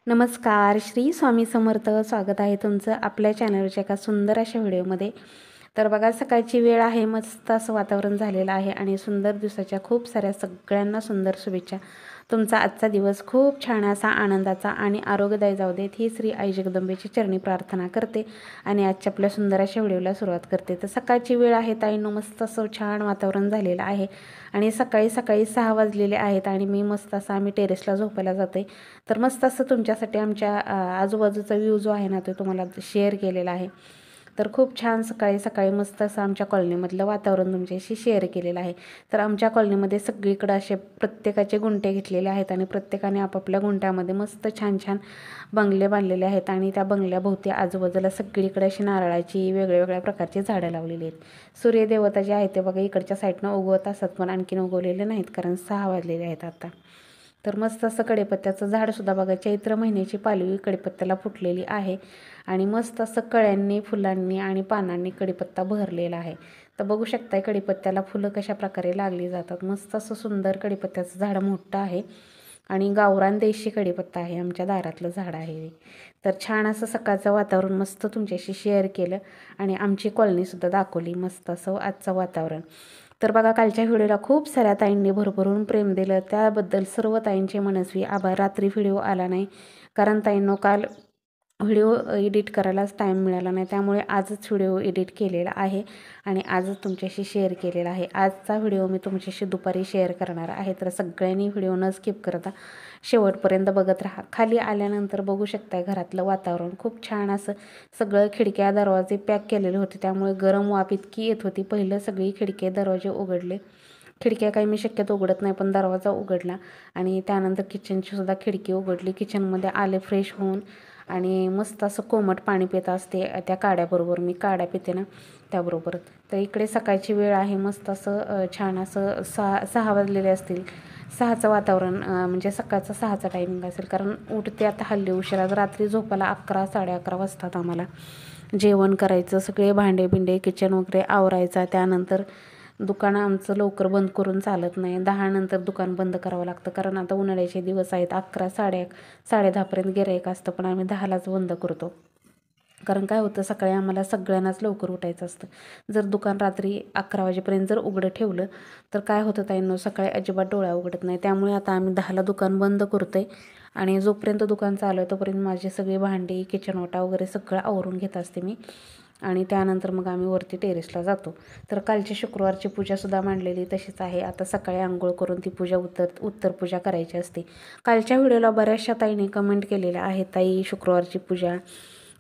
नमस्कार, श्री स्वामी समर्थ. स्वागत आहे तुमचं आपल्या चॅनलच्या एका सुंदर अशा व्हिडिओमध्ये. तर बघा, सकाळची वेळ आहे, मस्त असं वातावरण झालेलं आहे आणि सुंदर दिवसाच्या खूप साऱ्या सगळ्यांना सुंदर शुभेच्छा. तुमचा आजचा दिवस खूप छान असा आनंदाचा आणि आरोग्यदायी जाऊ देत ही श्री आई जगदंबेची चरणी प्रार्थना करते आणि आजच्या आपल्या सुंदर अशा व्हिडिओला सुरुवात करते. तर सकाळची वेळ आहे ताईंनो, मस्त असं छान वातावरण झालेलं आहे आणि सकाळी सकाळी 6 वाजलेले आहेत आणि मी मस्त असं आम्ही टेरेसला झोपायला जाते. तर मस्त असं तुमच्यासाठी आमच्या आजूबाजूचा व्ह्यू जो आहे ना, तो तुम्हाला शेअर केलेला आहे. तर खूप छान सकाळी सकाळी मस्त असं आमच्या कॉलनीमधलं वातावरण तुमच्याशी शेअर केलेलं आहे. तर आमच्या कॉलनीमध्ये सगळीकडे असे प्रत्येकाचे गुंठे घेतलेले आहेत आणि प्रत्येकाने आपापल्या गुंठ्यामध्ये मस्त छान छान बंगले बांधलेले आहेत आणि त्या बंगल्याभोवती आजूबाजूला सगळीकडे अशी नारळाची वेगळ्या प्रकारची झाडं लावलेली आहेत. सूर्यदेवता जे आहे ते बघा इकडच्या साईडनं उगवत असतात, पण आणखीन उगवलेले नाहीत कारण 6 वाजलेले आहेत आता. तर मस्त असं कढीपत्त्याचं झाडसुद्धा बघा, चैत्र महिन्याची पालवी कढीपत्त्याला फुटलेली आहे आणि मस्त असं कळ्यांनी, फुलांनी आणि पानांनी कढीपत्ता भरलेला आहे. तर बघू शकताय कढीपत्त्याला फुलं कशा प्रकारे लागली जातात. मस्त असं सुंदर कढीपत्त्याचं झाड मोठं आहे आणि गावरान देशी कढीपत्ता आहे, आमच्या दारातलं झाड आहे. तर छान असं सकाळचं वातावरण मस्त तुमच्याशी शेअर केलं आणि आमची कॉलनीसुद्धा दाखवली मस्त असं आजचं वातावरण. तर बघा, कालच्या व्हिडिओला खूप साऱ्या ताईंनी भरभरून प्रेम दिलं, त्याबद्दल सर्व ताईंचे मनस्वी आभार. रात्री व्हिडिओ आला नाही कारण ताईंनो काल व्हिडिओ एडिट करायलाच टाईम मिळाला नाही, त्यामुळे आजच व्हिडिओ एडिट केलेला आहे आणि आजच तुमच्याशी शेअर केलेला आहे. आजचा व्हिडिओ मी तुमच्याशी दुपारी शेअर करणार आहे, तर सगळ्यांनी व्हिडिओ न स्किप करता शेवटपर्यंत बघत राहा. खाली आल्यानंतर बघू शकताय घरातलं वातावरण खूप छान असं सगळं खिडक्या दरवाजे पॅक केलेले होते, त्यामुळे गरम वाफ इतकी येत होती. पहिलं सगळी खिडके दरवाजे उघडले, खिडक्या काही मी शक्यतो उघडत नाही पण दरवाजा उघडला आणि त्यानंतर किचनची सुद्धा खिडकी उघडली. किचनमध्ये आले फ्रेश होऊन आणि मस्त असं कोमट पाणी पित असते त्या काड्याबरोबर, मी काड्या पिते ना त्याबरोबर. तर इकडे सकाळची वेळ आहे, मस्त असं छान असं 6 वाजलेले असतील. 6चं वातावरण म्हणजे सकाळचा 6चा टायमिंग असेल कारण उठते आता हल्ली उशिरा. रात्री झोपायला 11 11:30 वाजतात आम्हाला. जेवण करायचं, सगळे भांडे बिंडे किचन वगैरे आवरायचा. त्यानंतर दुकानं आमचं लवकर बंद करून चालत नाही, 10 नंतर दुकान बंद करावं लागतं कारण आता उन्हाळ्याचे दिवस आहेत. 11 साडेदहापर्यंत गिऱ्हाईक असतं, पण आम्ही 10लाच बंद करतो. कारण काय होतं, सकाळी आम्हाला सगळ्यांनाच लवकर उठायचं असतं. जर दुकान रात्री 11 वाजेपर्यंत जर उघडं ठेवलं तर काय होतं ताईंनो, सकाळी अजिबात डोळ्या उघडत नाही. त्यामुळे आता आम्ही 10ला दुकान बंद करतो आहे आणि जोपर्यंत दुकान चालू आहे तोपर्यंत माझे सगळे भांडी, किचन ओटा वगैरे सगळं आवरून घेत असते मी आणि त्यानंतर मग आम्ही वरती टेरेसला जातो. तर कालची शुक्रवारची पूजासुद्धा मांडलेली तशीच आहे. आता सकाळी आंघोळ करून ती पूजा उत्तर पूजा करायची असते. कालच्या व्हिडिओला बऱ्याचशा ताईंनी कमेंट केलेल्या आहेत, ताई शुक्रवारची पूजा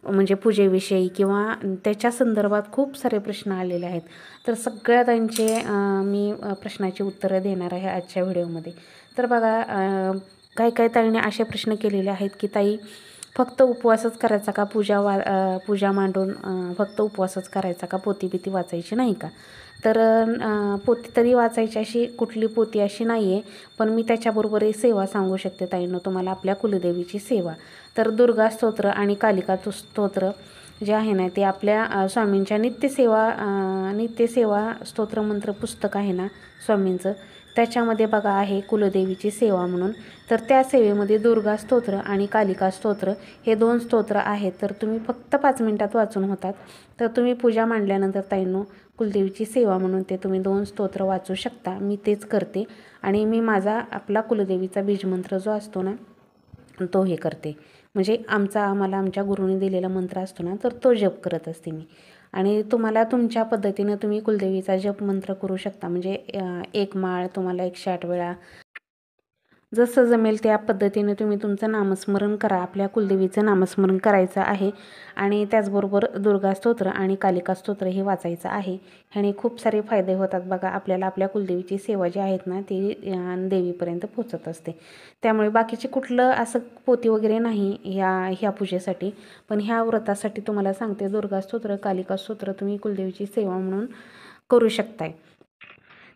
म्हणजे पूजेविषयी किंवा त्याच्या संदर्भात खूप सारे प्रश्न आलेले आहेत. तर सगळ्या ताईंचे मी प्रश्नाची उत्तरं देणार आहे आजच्या व्हिडिओमध्ये. तर बघा, काही ताईंनी असे प्रश्न केलेले आहेत की ताई फक्त उपवासच करायचा का, पूजा मांडून फक्त उपवासच करायचा का, पोथी बिती वाचायची नाही का? तर पोथी तरी वाचायची अशी कुठली पोथी अशी नाही आहे, पण मी त्याच्याबरोबर एक सेवा सांगू शकते ताईंनो तुम्हाला, आपल्या कुलदेवीची सेवा. तर दुर्गा स्तोत्र आणि कालिका स्तोत्र जे आहे ना ते आपल्या स्वामींच्या नित्यसेवा स्तोत्रमंत्र पुस्तक आहे ना स्वामींचं, त्याच्यामध्ये बघा आहे कुलदेवीची सेवा म्हणून. तर त्या सेवेमध्ये दुर्गा स्तोत्र आणि कालिका स्तोत्र हे 2 स्तोत्र आहेत. तर तुम्ही फक्त 5 मिनिटात वाचून होतात. तर तुम्ही पूजा मांडल्यानंतर ताईंनो कुलदेवीची सेवा म्हणून ते तुम्ही 2 स्तोत्र वाचू शकता. मी तेच करते आणि मी माझा आपला कुलदेवीचा बीजमंत्र जो असतो ना तो हे करते, म्हणजे आम्हाला आमच्या गुरुने दिलेला मंत्र असतो ना, तर तो जप करत असते मी. आणि तुम्हाला तुमच्या पद्धतीनं तुम्ही कुलदेवीचा जप मंत्र करू शकता, म्हणजे एक माळ तुम्हाला 108 वेळा जसं जमेल त्या पद्धतीने तुम्ही तुमचं नामस्मरण करा. आपल्या कुलदेवीचं नामस्मरण करायचं आहे आणि त्याचबरोबर दुर्गा स्तोत्र आणि कालिका स्तोत्र हे वाचायचं आहे. ह्याने खूप सारे फायदे होतात बघा आपल्याला. आपल्या कुलदेवीची सेवा जी आहेत ना ती देवीपर्यंत पोचत असते. त्यामुळे बाकीचे कुठलं असं पोथी वगैरे नाही ह्या पूजेसाठी, पण ह्या व्रतासाठी तुम्हाला सांगते दुर्गा स्तोत्र, कालिका स्तोत्र तुम्ही कुलदेवीची सेवा म्हणून करू शकताय.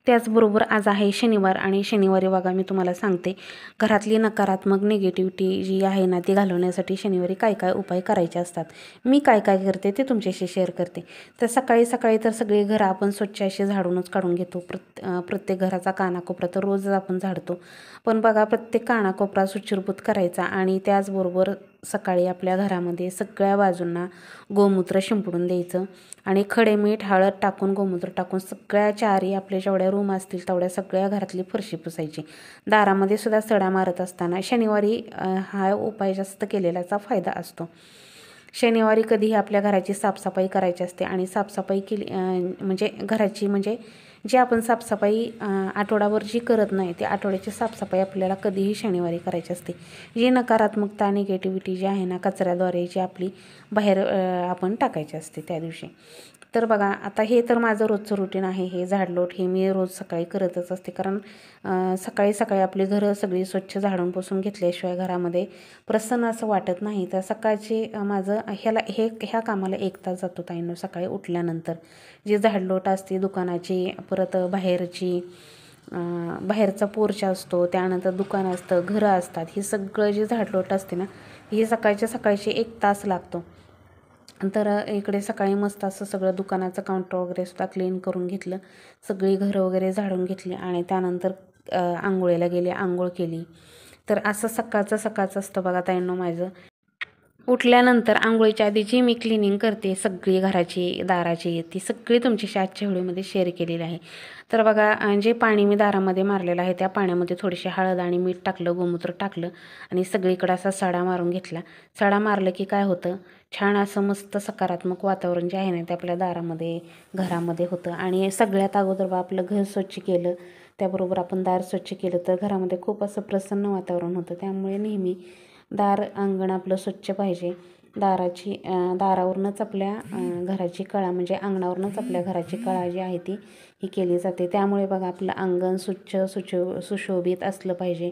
त्याचबरोबर आज आहे शनिवार आणि शनिवारी बघा मी तुम्हाला सांगते घरातली नकारात्मक निगेटिव्हिटी जी आहे ना ती घालवण्यासाठी शनिवारी काय काय उपाय करायचे असतात. मी काय काय करते ते तुमच्याशी शेअर करते. तर सकाळी सकाळी तर सगळे घरं आपण स्वच्छ असे झाडूनच काढून घेतो. प्रत्येक घराचा कानाकोपरा तर रोजच आपण झाडतो. पण बघा प्रत्येक कानाकोपरा सुचिरभूत करायचा आणि त्याचबरोबर सकाळी आपल्या घरामध्ये सगळ्या बाजूंना गोमूत्र शिंपडून द्यायचं आणि खडे मीठ हळद टाकून गोमूत्र टाकून सगळ्या चारी आपल्या जेवढ्या रूम असतील तेवढ्या सगळ्या घरातली फरशी पुसायची. दारामध्ये सुद्धा सडा मारत असताना शनिवारी हा उपाय जास्त केलेल्याचा फायदा असतो. शनिवारी कधीही आपल्या घराची साफसफाई करायची असते आणि साफसफाई केली म्हणजे घराची म्हणजे जी आपण साफसफाई आठवडाभर जी करत नाही ती आठवड्याची साफसफाई आपल्याला कधीही शनिवारी करायची असते. जी नकारात्मकता निगेटिव्हिटी जी आहे ना कचऱ्याद्वारे जी आपली बाहेर आपण टाकायची असते त्या दिवशी. तर बघा आता हे तर माझं रोजचं रुटीन आहे. हे झाडलोट हे मी रोज सकाळी करतच असते कारण सकाळी सकाळी आपली घरं सगळी स्वच्छ झाडून पुसून घेतल्याशिवाय घरामध्ये प्रसन्न असं वाटत नाही. तर सकाळची माझं ह्या कामाला 1 तास जातो ताईंनो. सकाळी उठल्यानंतर जी झाडलोट असते दुकानाची परत बाहेरचा पोर्च असतो त्यानंतर दुकान असतं घरं असतात ही सगळं जी झाडलोट असते ना ही सकाळची 1 तास लागतो. तर इकडे सकाळी मस्त असं सगळं दुकानाचं काउंटर वगैरे सुद्धा क्लीन करून घेतलं. सगळी घरं वगैरे झाडून घेतली आणि त्यानंतर आंघोळीला गेले आंघोळ केली. तर असं सकाळचं असतं बघा ताईंनो माझं. उठल्यानंतर आंघोळीच्या आधी जी मी क्लिनिंग करते सगळी घराची दाराची ती सगळी तुमच्याशी आजच्या व्हिडिओमध्ये शेअर केलेली आहे. तर बघा जे पाणी मी दारामध्ये मारलेलं आहे त्या पाण्यामध्ये थोडीशी हळद आणि मीठ टाकलं गोमूत्र टाकलं आणि सगळीकडे असा सडा मारून घेतला. सडा मारलं की काय होतं छान असं मस्त सकारात्मक वातावरण जे आहे ना ते आपल्या दारामध्ये घरामध्ये होतं. आणि सगळ्यात अगोदर आपलं घर स्वच्छ केलं त्याबरोबर आपण दार स्वच्छ केलं तर घरामध्ये खूप असं प्रसन्न वातावरण होतं. त्यामुळे नेहमी दार अंगण आपलं स्वच्छ पाहिजे. दारावरूनच आपल्या घराची कळा म्हणजे अंगणावरूनच आपल्या घराची कळा जी आहे ही केली जाते. त्यामुळे बघा आपलं अंगण स्वच्छ सुशोभित असलं पाहिजे.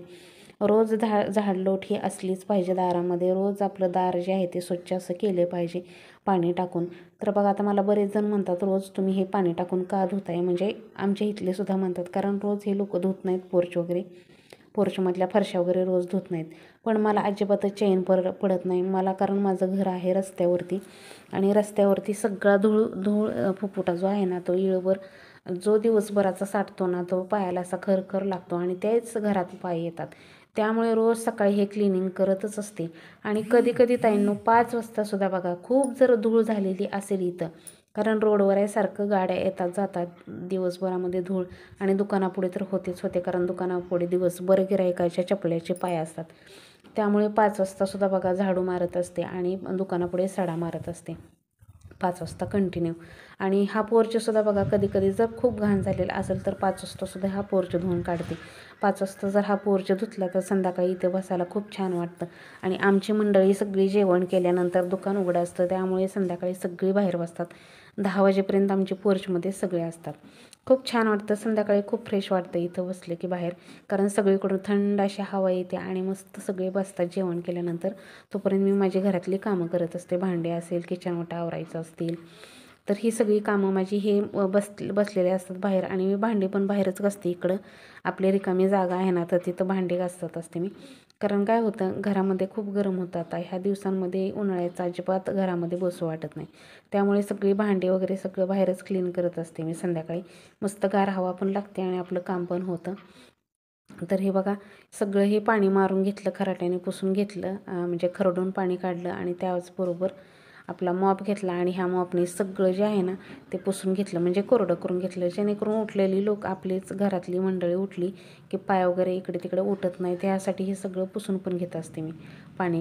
रोज झाडलोट ही असलीच पाहिजे दारामध्ये. रोज आपलं दार जे आहे ते स्वच्छ असं केलं पाहिजे पाणी टाकून. तर बघा आता मला बरेच जण म्हणतात रोज तुम्ही हे पाणी टाकून का धुताय. म्हणजे आमच्या इथले सुद्धा म्हणतात कारण रोज हे लोक धुत नाहीत पोर्चमधल्या फरशा वगैरे रोज धुत नाहीत. पण मला अजिबातच चैन पडत नाही मला कारण माझं घर आहे रस्त्यावरती आणि रस्त्यावरती सगळा धूळ फुफुटा जो आहे ना तो इळभर जो दिवसभराचा साठतो ना तो पायाला असा खरखर लागतो आणि तेच घरात पाय येतात. त्यामुळे रोज सकाळी हे क्लिनिंग करतच असते. आणि कधी ताईंनो 5 वाजतासुद्धा बघा खूप जर धूळ झालेली असेल इथं कारण रोडवर आहे सारखं गाड्या येतात जातात दिवसभरामध्ये धूळ आणि दुकानापुढे तर होतेच होते कारण दुकानापुढे दिवसभर गिऱ्हाईकाच्या चपल्याचे पाय असतात. त्यामुळे 5 वाजतासुद्धा बघा झाडू मारत असते आणि दुकानापुढे सडा मारत असते 5 वाजता कंटिन्यू. आणि हा पोर्चसुद्धा बघा कधी जर खूप घाण झालेला असेल तर 5 वाजतासुद्धा हा पोर्च धुवून काढते. 5 वाजता जर हा पोर्च धुतला तर संध्याकाळी इथे बसायला खूप छान वाटतं. आणि आमची मंडळी सगळी जेवण केल्यानंतर दुकान उघडं असतं त्यामुळे संध्याकाळी सगळी बाहेर बसतात. 10 वाजेपर्यंत आमची पोर्चमध्ये सगळे असतात. खूप छान वाटतं संध्याकाळी खूप फ्रेश वाटतं इथं बसले की बाहेर कारण सगळीकडून थंड अशी हवा येते आणि मस्त सगळे बसतात जेवण केल्यानंतर. तोपर्यंत मी माझी घरातली कामं करत असते. भांडे असेल किचन ओटा आवरायचं असतील तर ही सगळी कामं माझी हे बसलेले असतात बाहेर आणि मी भांडी पण बाहेरच घासते. इकडं आपली रिकामी जागा आहे ना तर तिथं भांडी घासत असते मी. कारण काय होतं घरामध्ये खूप गरम होतं आता ह्या दिवसांमध्ये उन्हाळ्याचं अजिबात घरामध्ये बसू वाटत नाही. त्यामुळे सगळी भांडी वगैरे सगळं बाहेरच क्लीन करत असते मी संध्याकाळी. मस्त गार हवा पण लागते आणि आपलं काम पण होतं. तर हे बघा सगळं हे पाणी मारून घेतलं खराट्याने पुसून घेतलं म्हणजे खरडून पाणी काढलं आणि त्याचबरोबर आपला मॉप घेतला आणि ह्या मॉपने सगळं जे आहे ना ते पुसून घेतलं म्हणजे कोरडं करून घेतलं जेणेकरून उठलेली लोक आपलीच घरातली मंडळी उठली की पाय वगैरे इकडे तिकडे उठत नाही. त्यासाठी हे सगळं पुसून पण घेत असते मी पाणी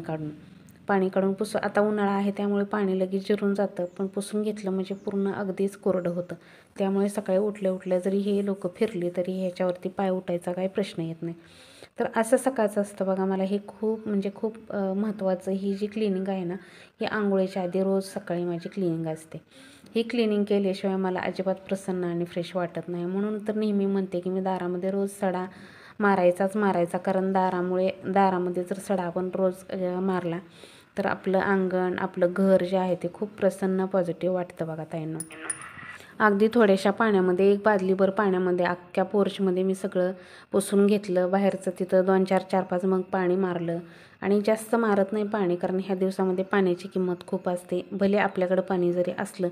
काढून आता उन्हाळा आहे त्यामुळे पाणी लगेच जिरून जातं पण पुसून घेतलं म्हणजे पूर्ण अगदीच कोरडं होतं. त्यामुळे सकाळी उठल्या जरी हे लोक फिरली तरी ह्याच्यावरती पाय उठायचा काही प्रश्न येत नाही. तर असं सकाळचं असतं बघा. मला हे खूप म्हणजे खूप महत्त्वाचं ही जी क्लिनिंग आहे ना ही आंघोळीच्या आधी रोज सकाळी माझी क्लिनिंग असते. ही क्लिनिंग केल्याशिवाय मला अजिबात प्रसन्न आणि फ्रेश वाटत नाही. म्हणून तर नेहमी म्हणते की मी दारामध्ये रोज सडा मारायचा कारण दारामध्ये जर सडा आपण रोज मारला तर आपलं अंगण आपलं घर जे आहे ते खूप प्रसन्न पॉझिटिव्ह वाटतं बघा ताईंनो. अगदी थोड्याशा पाण्यामध्ये, एक बादलीभर पाण्यामध्ये अख्ख्या पोर्चमध्ये मी सगळं पुसून घेतलं. बाहेरचं तिथं 2-4, 4-5 मग पाणी मारलं आणि जास्त मारत नाही पाणी, कारण ह्या दिवसामध्ये पाण्याची किंमत खूप असते. भले आपल्याकडं पाणी जरी असलं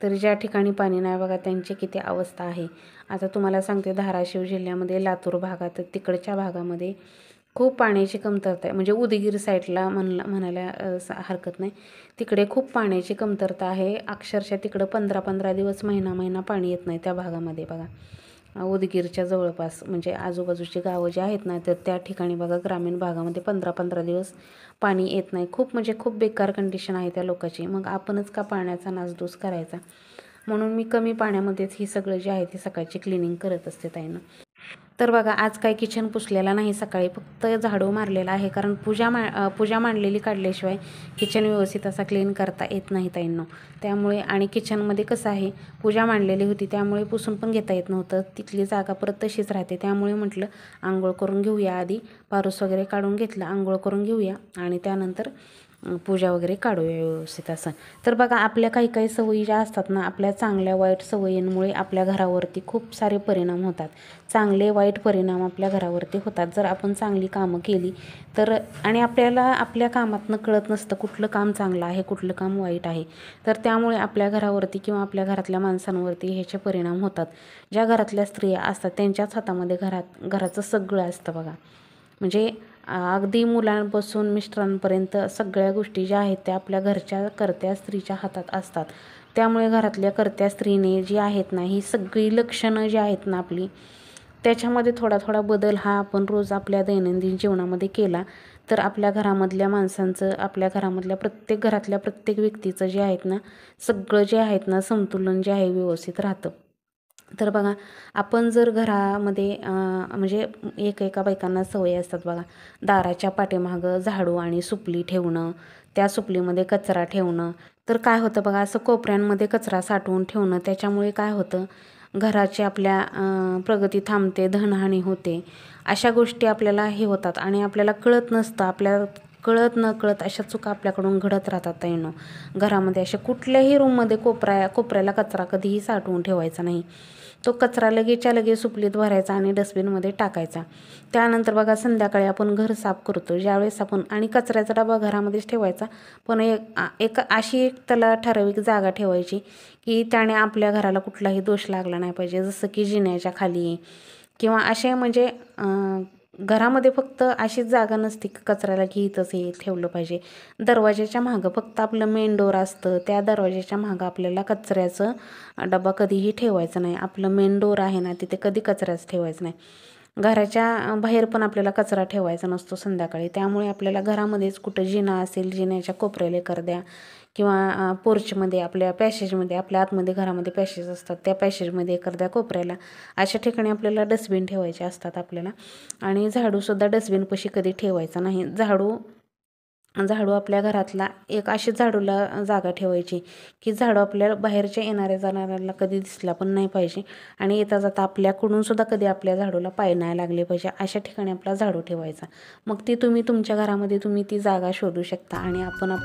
तरी ज्या ठिकाणी पाणी नाही बघा त्यांची किती अवस्था आहे. आता तुम्हाला सांगते, धाराशिव जिल्ह्यामध्ये लातूर भागात, तिकडच्या भागामध्ये खूप पाण्याची कमतरता आहे. म्हणजे उदगीर साईडला म्हणायला हरकत नाही. तिकडे खूप पाण्याची कमतरता आहे. अक्षरशः तिकडं 15-15 दिवस, महिना पाणी येत नाही त्या भागामध्ये बघा. उदगीरच्या जवळपास म्हणजे आजूबाजूची गावं जी आहेत ना, तर त्या ठिकाणी बघा ग्रामीण भागामध्ये 15-15 दिवस पाणी येत नाही. खूप म्हणजे खूप बेकार कंडिशन आहे त्या लोकांची. मग आपणच का पाण्याचा नासधूस करायचा? म्हणून मी कमी पाण्यामध्येच ही सगळं जे आहे ती सकाळची क्लिनिंग करत असते ताईंनो. तर बघा, आज काय किचन पुसलेला नाही, सकाळी फक्त झाडू मारलेला आहे, कारण पूजा मांडलेली काढल्याशिवाय किचन व्यवस्थित असा क्लीन करता येत नाही ताईंनो. त्यामुळे आणि किचनमध्ये कसं आहे, पूजा मांडलेली होती त्यामुळे पुसून पण घेता येत नव्हतं. तिथली जागा परत तशीच राहते. त्यामुळे म्हटलं आंघोळ करून घेऊया आधी, पारूस वगैरे काढून घेतला, आंघोळ करून घेऊया आणि त्यानंतर पूजा वगैरे काढूया व्यवस्थित असं. तर बघा, आपल्या काही काही सवयी ज्या असतात ना, आपल्या चांगल्या वाईट सवयींमुळे आपल्या घरावरती खूप सारे परिणाम होतात. चांगले वाईट परिणाम आपल्या घरावरती होतात जर आपण चांगली कामं केली तर. आणि आपल्याला आपल्या कामातनं कळत नसतं कुठलं काम चांगलं आहे, कुठलं काम वाईट आहे. तर त्यामुळे आपल्या घरावरती किंवा आपल्या घरातल्या माणसांवरती ह्याचे परिणाम होतात. ज्या घरातल्या स्त्रिया असतात त्यांच्याच हातामध्ये घराचं सगळं असतं बघा. म्हणजे अगदी मुलांपासून मिस्टरांपर्यंत सगळ्या गोष्टी ज्या आहेत त्या आपल्या घरच्या कर्त्या स्त्रीच्या हातात असतात. त्यामुळे घरातल्या कर्त्या स्त्रीने जी आहेत ना, ही सगळी लक्षणं जी आहेत ना आपली, त्याच्यामध्ये थोडा थोडा बदल हा आपण रोज आपल्या दैनंदिन जीवनामध्ये केला तर आपल्या घरामधल्या माणसांचं, आपल्या घरामधल्या घरातल्या प्रत्येक व्यक्तीचं जे आहेत ना, सगळं जे आहेत ना, संतुलन जे आहे व्यवस्थित राहतं. तर बघा, आपण जर घरामध्ये म्हणजे एका बायकांना सवय असतात बघा, दाराच्या पाठीमागं झाडू आणि सुपली ठेवणं, त्या सुपलीमध्ये कचरा ठेवणं. तर काय होतं बघा, असं कोपऱ्यांमध्ये कचरा साठवून ठेवणं, त्याच्यामुळे काय होतं, घराची आपल्या प्रगती थांबते, धनहानी होते. अशा गोष्टी आपल्याला हे होतात आणि आपल्याला कळत नसतं. आपल्या कळत नकळत अशा चुका आपल्याकडून घडत राहतात ताईंनो. घरामध्ये अशा कुठल्याही रूममध्ये कोपऱ्याला कचरा कधीही साठवून ठेवायचा नाही. तो कचरा लगेचच्या लगेच सुपलीत भरायचा आणि डस्टबिनमध्ये टाकायचा. त्यानंतर बघा, संध्याकाळी आपण घर साफ करतो ज्यावेळेस आपण, आणि कचऱ्याचा डबा घरामध्येच ठेवायचा, पण एक त्याला ठराविक जागा ठेवायची की त्याने आपल्या घराला कुठलाही दोष लागला नाही पाहिजे. जसं की जिन्याच्या खाली किंवा असे म्हणजे घरामध्ये फक्त अशीच जागा नसते की कचऱ्याला की इथंच हे ठेवलं पाहिजे. दरवाजाच्या मागं फक्त आपलं मेन डोर असतं, त्या दरवाजाच्या मागं आपल्याला कचऱ्याचं डबा कधीही ठेवायचा नाही. आपलं मेन डोर आहे ना, तिथे कधी कचऱ्याच ठेवायचं नाही. घराच्या बाहेर पण आपल्याला कचरा ठेवायचा नसतो संध्याकाळी. त्यामुळे आपल्याला घरामध्येच कुठं जिना असेल, जिन्याच्या कोपऱ्याला करद्या किंवा पोर्चमध्ये, आपल्या पॅसेजमध्ये, आपल्या आतमध्ये घरामध्ये पॅसेज असतात त्या पॅसेजमध्ये करद्या कोपऱ्याला, अशा ठिकाणी आपल्याला डस्टबिन ठेवायचे असतात आपल्याला. आणि झाडूसुद्धा डस्टबिनपाशी कधी ठेवायचा नाही. झाडू आपल्या घरातला एक अशी झाडूला जागा ठेवायची की झाडू आपल्याला बाहेरच्या येणाऱ्या जाणाऱ्याला कधी दिसला पण नाही पाहिजे आणि येता जाता आपल्याकडून सुद्धा कधी आपल्या झाडूला पाय नाही लागले पाहिजे. अशा ठिकाणी आपला झाडू ठेवायचा. मग ती तुम्ही तुमच्या घरामध्ये तुम्ही ती जागा शोधू शकता आणि आपण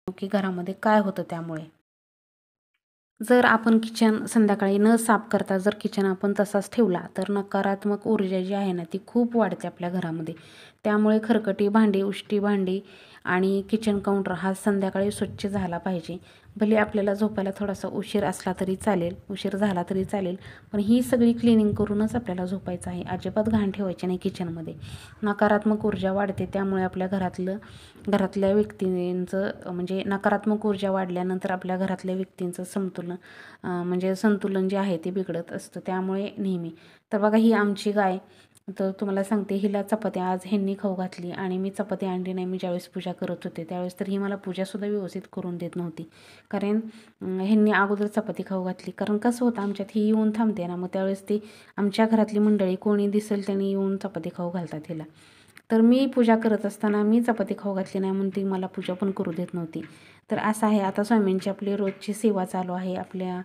की घरामध्ये काय होतं त्यामुळे. जर आपण किचन संध्याकाळी न साफ करता जर किचन आपण तसाच ठेवला तर नकारात्मक ऊर्जा जी आहे ना ती खूप वाढते आपल्या घरामध्ये. त्यामुळे खरकटी भांडी, उष्टी भांडी आणि किचन काउंटर हा संध्याकाळी स्वच्छ झाला पाहिजे. भले आपल्याला झोपायला थोडासा उशीर असला तरी चालेल, उशीर झाला तरी चालेल, पण ही सगळी क्लिनिंग करूनच आपल्याला झोपायचं आहे. अजिबात घाण ठेवायची नाही किचनमध्ये. नकारात्मक ऊर्जा वाढते, त्यामुळे आपल्या घरातल्या व्यक्तींचं म्हणजे नकारात्मक ऊर्जा वाढल्यानंतर आपल्या घरातल्या व्यक्तींचं म्हणजे संतुलन जे आहे ते बिघडत असतं. त्यामुळे नेहमी तर बघा ही आमची गाय, तर तुम्हाला सांगते हिला चपाती आज ह्यांनी खाऊ घातली आणि मी चपाती आणली नाही. मी ज्यावेळेस पूजा करत होते त्यावेळेस तर ही मला पूजासुद्धा व्यवस्थित करून देत नव्हती, कारण ह्यांनी अगोदर चपाती खाऊ घातली. कारण कसं होतं आमच्यात ही येऊन थांबते ना, मग त्यावेळेस ती आमच्या घरातली मंडळी कोणी दिसेल त्यांनी येऊन चपाती खाऊ घालतात हिला. तर मी पूजा करत असताना मी चपाती खाऊ घातली नाही म्हणून ती मला पूजा पण करू देत नव्हती. तर असं आहे. आता स्वामींची आपली रोजची सेवा चालू आहे आपल्या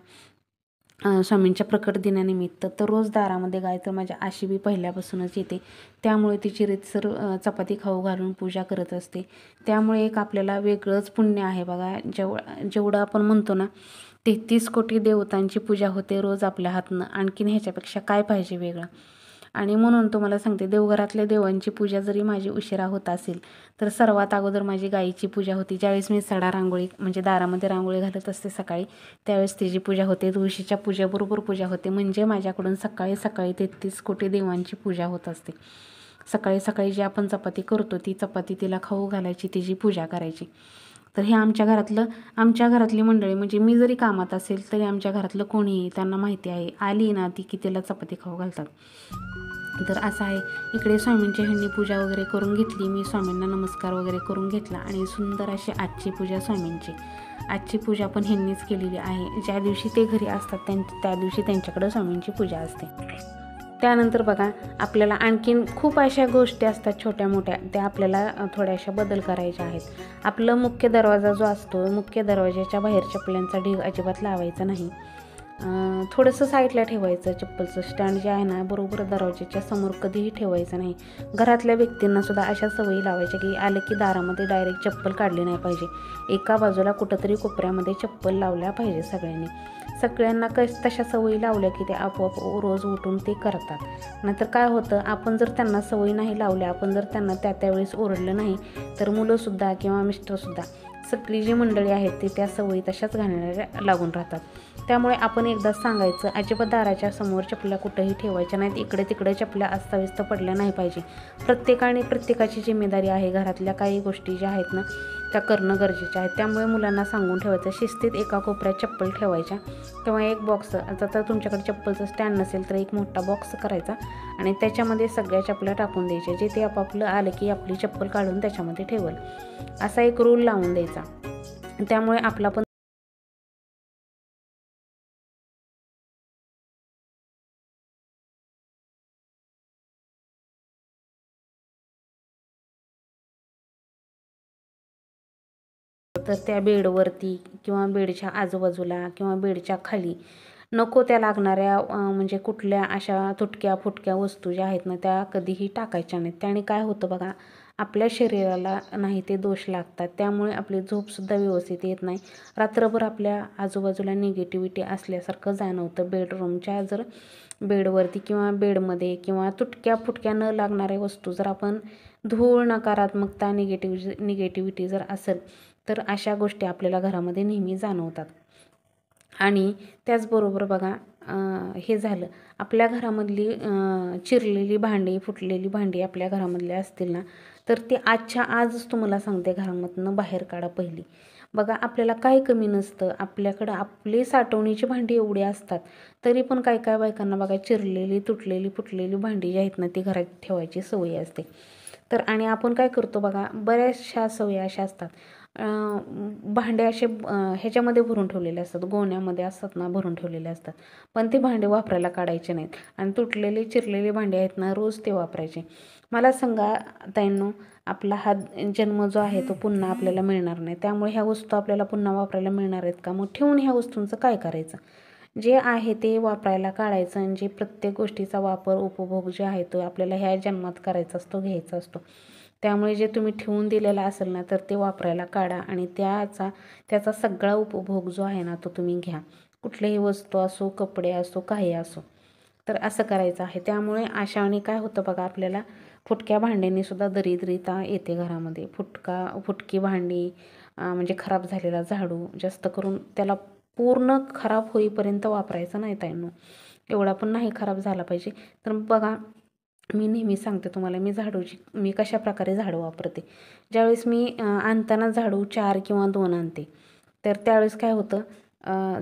स्वामींच्या प्रकट दिनानिमित्त. तर रोज दारामध्ये गाय तर माझ्या आशीबी पहिल्यापासूनच येते, त्यामुळे तिची रीतसर चपाती खाऊ घालून पूजा करत असते. त्यामुळे एक आपल्याला वेगळंच पुण्य आहे बघा. जेवढं आपण म्हणतो ना 33 कोटी देवतांची पूजा होते रोज आपल्या हातनं, आणखीन ह्याच्यापेक्षा काय पाहिजे वेगळं. आणि म्हणून तुम्हाला सांगते, देवघरातल्या देवांची पूजा जरी माझी उशिरा होत असेल तर सर्वात अगोदर माझी गायीची पूजा होती. ज्यावेळेस मी सडा रांगोळी म्हणजे दारामध्ये रांगोळी घालत असते सकाळी, त्यावेळेस तिची पूजा होते. तुळशीच्या पूजेबरोबर पूजा होते. म्हणजे माझ्याकडून सकाळी सकाळी 33 कोटी देवांची पूजा होत असते. सकाळी सकाळी जी आपण चपाती करतो ती चपाती तिला खाऊ घालायची, तिची पूजा करायची. तर हे आमच्या घरातली मंडळी, म्हणजे मी जरी कामात असेल तरी आमच्या घरातलं कोणीही त्यांना माहिती आहे, आली ना ती की तिला चपाती खाऊ घालतात. तर असं आहे. इकडे स्वामींची ह्यांनी पूजा वगैरे करून घेतली. मी स्वामींना नमस्कार वगैरे करून घेतला आणि सुंदर अशी आजची पूजा स्वामींची. आजची पूजा पण ह्यांनीच केलेली आहे. ज्या दिवशी ते घरी असतात त्या दिवशी त्यांच्याकडं स्वामींची पूजा असते. त्यानंतर बघा आपल्याला आणखीन खूप अशा गोष्टी असतात छोट्या मोठ्या, त्या आपल्याला थोड्याशा बदल करायच्या आहेत. आपलं मुख्य दरवाजा जो असतो, मुख्य दरवाजाच्या बाहेर चपल्यांचा ढीग अजिबात लावायचा नाही. थोडंसं साईडला ठेवायचं. चप्पलचं स्टँड जे आहे ना बरोबर दरवाजाच्या समोर कधीही ठेवायचं नाही. घरातल्या व्यक्तींनासुद्धा अशा सवयी लावायच्या की आलं की दारामध्ये डायरेक्ट चप्पल काढली नाही पाहिजे. एका बाजूला कुठंतरी कोपऱ्यामध्ये चप्पल लावल्या पाहिजे सगळ्यांनी. सगळ्यांना तशा सवयी लावल्या की ते आपोआप रोज उठून ते करतात. नाहीतर काय होतं, आपण जर त्यांना सवयी नाही लावल्या, आपण जर त्यांना त्यावेळेस ओरडलं नाही तर मुलंसुद्धा किंवा मिस्टरसुद्धा सगळी जी मंडळी आहेत ती त्या सवयी तशाच घालणाऱ्या लागून राहतात. त्यामुळे आपण एकदा सांगायचं, अजिबात दाराच्या समोर चपल्या कुठंही ठेवायच्या नाहीत. इकडे तिकडे चपल्या अस्ताव्यस्त पडल्या नाही पाहिजे. प्रत्येकाने प्रत्येकाची जिम्मेदारी आहे. घरातल्या काही गोष्टी ज्या आहेत ना त्या करणं गरजेच्या आहेत. त्यामुळे मुलांना सांगून ठेवायचं, शिस्तीत एका कोपऱ्यात चप्पल ठेवायच्या किंवा एक बॉक्स, आता तर तुमच्याकडे चप्पलचं स्टँड नसेल तर एक मोठा बॉक्स करायचा आणि त्याच्यामध्ये सगळ्या चपल्या टाकून द्यायच्या. जे ते आपापलं आलं की आपली चप्पल काढून त्याच्यामध्ये ठेवल, असा एक रूल लावून द्यायचा. त्यामुळे आपला पण तर त्या बेडवरती किंवा बेडच्या आजूबाजूला किंवा बेडच्या खाली नको त्या लागणाऱ्या म्हणजे कुठल्या अशा तुटक्या फुटक्या वस्तू ज्या आहेत ना त्या कधीही टाकायच्या नाहीत. त्याने काय होतं बघा, आपल्या शरीराला नाही ते दोष लागतात. त्यामुळे आपली झोपसुद्धा व्यवस्थित येत नाही. रात्रभर आपल्या आजूबाजूला निगेटिव्हिटी असल्यासारखं जाणवतं. बेडरूमच्या जर बेडवरती किंवा बेडमध्ये किंवा तुटक्या फुटक्या न लागणाऱ्या वस्तू जर आपण धूळ, नकारात्मकता, निगेटिव्हिटी जर असेल तर अशा गोष्टी आपल्याला घरामध्ये नेहमी जाणवतात. आणि त्याचबरोबर बघा हे झालं आपल्या घरामधली चिरलेली भांडी, फुटलेली भांडी आपल्या घरामधली असतील ना तर ते आजच्या आजच तुम्हाला सांगते घरामधनं बाहेर काढा पहिली. बघा आपल्याला काही कमी नसतं, आपल्याकडं आपली साठवणीची भांडी एवढी असतात तरी पण काय काय बायकांना बघा चिरलेली, तुटलेली, फुटलेली भांडी जी आहेत ना ती घरात ठेवायची सवय असते. तर आणि आपण काय करतो बघा, बऱ्याचशा सवयी अशा असतात, भांडे असे ह्याच्यामध्ये भरून ठेवलेले असतात, गोण्यामध्ये असतात ना भरून ठेवलेले असतात, पण ते भांडे वापरायला काढायचे नाहीत. आणि तुटलेले चिरलेले भांडे आहेत ना रोज ते वापरायचे. मला सांगा ताईंनो, आपला हा जन्म जो आहे तो पुन्हा आपल्याला मिळणार नाही. त्यामुळे ह्या वस्तू आपल्याला पुन्हा वापरायला मिळणार आहेत का? मग ठेवून ह्या वस्तूंचं काय करायचं? जे आहे ते वापरायला काढायचं आणि जे प्रत्येक गोष्टीचा वापर उपभोग जे आहे तो आपल्याला ह्या जन्मात करायचा असतो, घ्यायचा असतो त्यामुळे जे तुम्ही ठेवून दिलेला असेल ना तर ते वापरायला काढा आणि त्याचा सगळा उपभोग जो आहे ना तो तुम्ही घ्या. कुठलीही वस्तू असो, कपडे असो, काही असो, तर असं करायचं आहे. त्यामुळे अशाने काय होतं बघा, आपल्याला फुटक्या भांड्यांनी सुद्धा दरिद्रता येते घरामध्ये. फुटकी भांडी म्हणजे खराब झालेला झाडू, जास्त करून त्याला पूर्ण खराब होईपर्यंत वापरायचं नाही ताईंनो. एवढा पण नाही खराब झाला पाहिजे. तर बघा, मी नेहमी सांगते तुम्हाला, मी कशा प्रकारे झाडू वापरते. ज्यावेळेस मी आणताना झाडू 4 किंवा 2 आणते, तर त्यावेळेस काय होतं,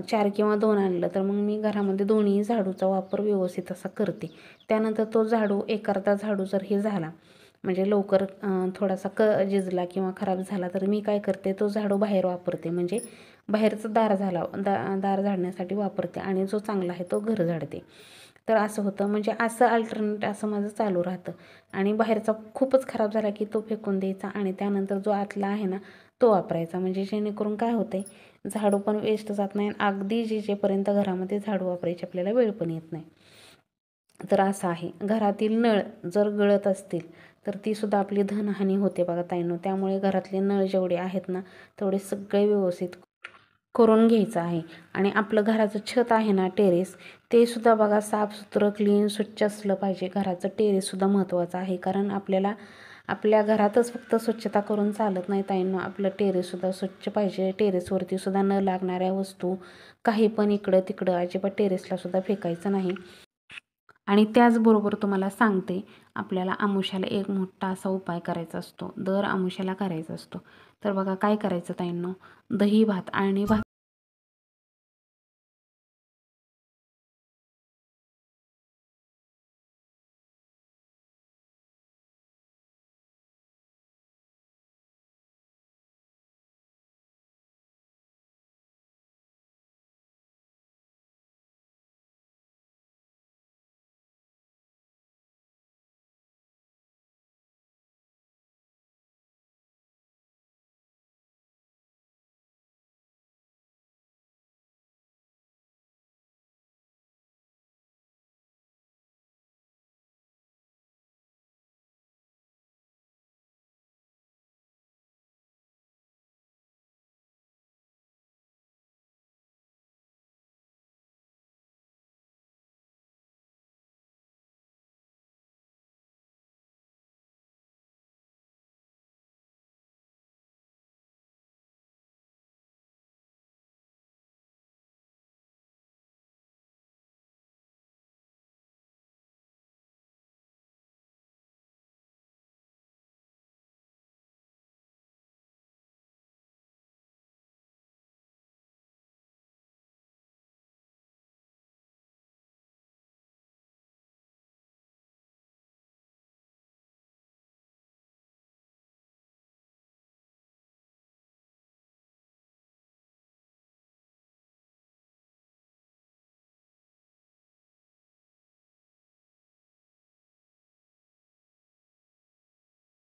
4 किंवा 2 आणलं तर मग मी घरामध्ये दोन्ही झाडूचा वापर व्यवस्थित असा करते. त्यानंतर तो झाडू, एक अर्धा झाडू जर हे झाला म्हणजे लवकर थोडासा झिजला किंवा खराब झाला, तर मी काय करते, तो झाडू बाहेर वापरते. म्हणजे बाहेरचं दार झाडण्यासाठी वापरते आणि जो चांगला आहे तो घर झाडते. तर असं होतं, म्हणजे असं अल्टरनेट असं माझं चालू राहतं. आणि बाहेरचा खूपच खराब झाला की तो फेकून द्यायचा आणि त्यानंतर जो आतला आहे ना तो वापरायचा. म्हणजे जेणेकरून काय होतंय, झाडू पण वेस्ट जात नाही, अगदी जेपर्यंत घरामध्ये झाडू वापरायची आपल्याला वेळ पण येत नाही. तर असं आहे. घरातील नळ जर गळत असतील तर ती सुद्धा आपली धनहानी होते बघा ताईंनो. त्यामुळे घरातले नळ जेवढे आहेत ना तेवढे सगळे व्यवस्थित करून घ्यायचं आहे. आणि आपलं घराचं छत आहे ना, टेरेस, ते सुद्धा बघा साफसुथरं, क्लीन, स्वच्छ असलं पाहिजे. घराचं टेरेससुद्धा महत्त्वाचं आहे, कारण आपल्याला आपल्या घरातच फक्त स्वच्छता करून चालत नाही ताईंनो. आपलं टेरेससुद्धा स्वच्छ पाहिजे. टेरेसवरती सुद्धा न लागणाऱ्या वस्तू काही पण इकडं तिकडं अजिबात टेरेसला सुद्धा फेकायचं नाही. आणि त्याचबरोबर तुम्हाला सांगते, आपल्याला अमावास्येला एक मोठा असा उपाय करायचा असतो, दर अमावास्येला करायचा असतो. तर बघा काय करायचं ताईंनो, दही भात आणि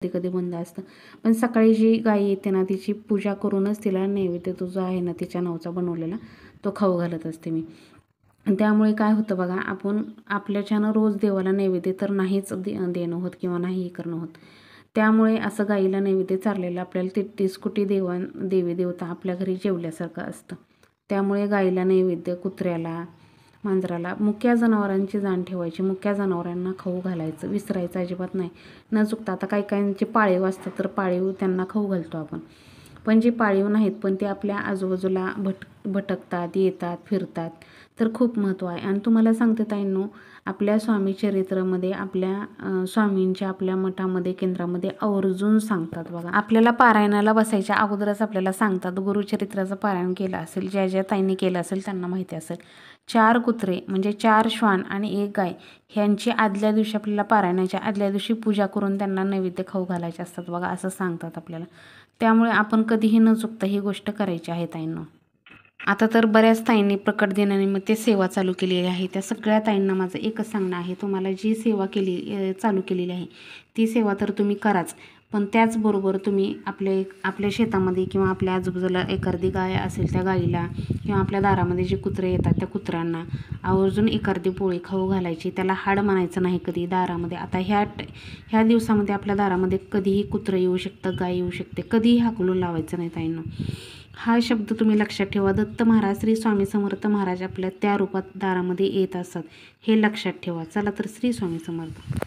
कधी बंद असतं. पण सकाळी जी गाय येते ना तिची पूजा करूनच तिला नैवेद्य तो जो आहे ना तिच्या नावचा बनवलेला तो खाऊ घालत असते मी. त्यामुळे काय होतं बघा, आपण आपल्याच्यानं रोज देवाला नैवेद्य तर नाहीच देणं होत किंवा नाही करणं होत. त्यामुळे असं गाईला नैवेद्य चारलेलं आपल्याला 33 कोटी देवी देवता आपल्या घरी जेवल्यासारखं असतं. त्यामुळे गाईला नैवेद्य, कुत्र्याला, मांजराला, मुक्या जनावरांची जाण ठेवायची. मुक्या जनावरांना खाऊ घालायचं, विसरायचं अजिबात नाही. न चुकता, आता काही काहींचे पाळीव असतात तर पाळीव त्यांना खाऊ घालतो आपण. पण जे पाळीव नाहीत पण ते आपल्या आजूबाजूला भटकतात, येतात, फिरतात, तर खूप महत्त्व आहे. आणि तुम्हाला सांगते ताईंनो, आपल्या स्वामी चरित्रामध्ये, आपल्या स्वामींच्या आपल्या मठामध्ये, केंद्रामध्ये आवर्जून सांगतात बघा. आपल्याला पारायणाला बसायच्या अगोदरच आपल्याला सांगतात, गुरुचरित्राचं पारायण केलं असेल, ज्या ताईंनी केलं असेल त्यांना माहिती असेल, 4 कुत्रे म्हणजे 4 श्वान आणि 1 गाय ह्यांची आदल्या दिवशी आपल्याला पारायणाच्या आदल्या दिवशी पूजा करून त्यांना नैवेद्य खाऊ घालायचे असतात बघा, असं सांगतात आपल्याला. त्यामुळे आपण कधीही न चुकता ही गोष्ट करायची आहे ताईंनो. आता तर बऱ्याच ताईंनी प्रकट दिनानिमित्त सेवा चालू केलेली आहे. त्या सगळ्या ताईंना माझं एकच सांगणं आहे, तुम्हाला जी सेवा चालू केलेली आहे ती सेवा तर तुम्ही कराच. पण त्याचबरोबर तुम्ही आपल्या शेतामध्ये किंवा आपल्या आजूबाजूला एखादी गाय असेल त्या गाईला किंवा आपल्या दारामध्ये जे कुत्रे येतात त्या कुत्र्यांना आवर्जून एखादी पोळी खाऊ घालायची. त्याला हाड म्हणायचं नाही कधी दारामध्ये. आता ह्या दिवसामध्ये आपल्या दारामध्ये कधीही कुत्रं येऊ शकतं, गाय येऊ शकते, कधीही हाकलून लावायचं नाही ताईंनो. हा शब्द तुम्ही लक्षात ठेवा. दत्त महाराज श्री स्वामी समर्थ महाराज आपल्या त्या रूपात दारामध्ये येत असतात, हे लक्षात ठेवा. चला तर श्री स्वामी समर्थ.